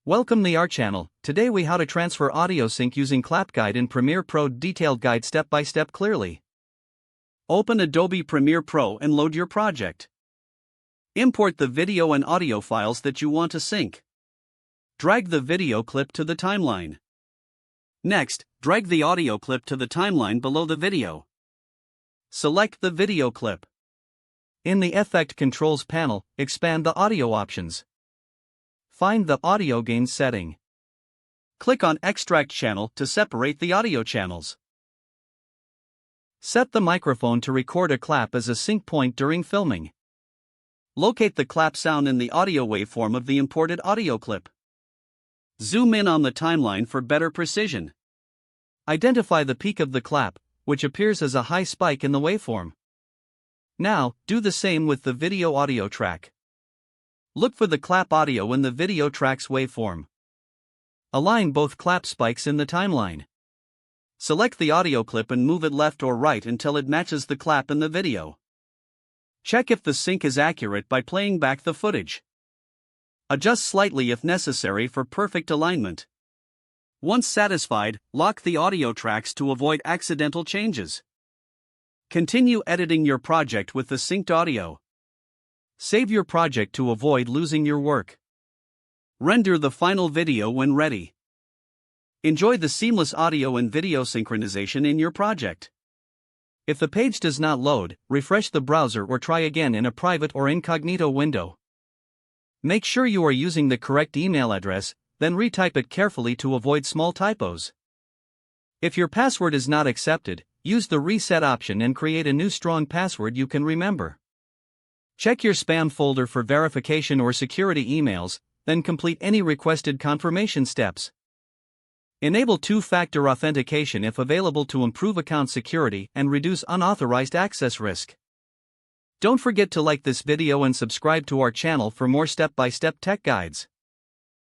Welcome to our channel. Today we how to transfer audio sync using Clap Guide in Premiere Pro. Detailed guide step by step clearly. Open Adobe Premiere Pro and load your project. Import the video and audio files that you want to sync. Drag the video clip to the timeline. Next, drag the audio clip to the timeline below the video. Select the video clip. In the Effect Controls panel, expand the audio options. Find the audio gain setting. Click on Extract Channel to separate the audio channels. Set the microphone to record a clap as a sync point during filming. Locate the clap sound in the audio waveform of the imported audio clip. Zoom in on the timeline for better precision. Identify the peak of the clap, which appears as a high spike in the waveform. Now, do the same with the video audio track. Look for the clap audio in the video track's waveform. Align both clap spikes in the timeline. Select the audio clip and move it left or right until it matches the clap in the video. Check if the sync is accurate by playing back the footage. Adjust slightly if necessary for perfect alignment. Once satisfied, lock the audio tracks to avoid accidental changes. Continue editing your project with the synced audio. Save your project to avoid losing your work. Render the final video when ready. Enjoy the seamless audio and video synchronization in your project. If the page does not load, refresh the browser or try again in a private or incognito window. Make sure you are using the correct email address, then retype it carefully to avoid small typos. If your password is not accepted, use the reset option and create a new strong password you can remember. Check your spam folder for verification or security emails, then complete any requested confirmation steps. Enable two-factor authentication if available to improve account security and reduce unauthorized access risk. Don't forget to like this video and subscribe to our channel for more step-by-step tech guides.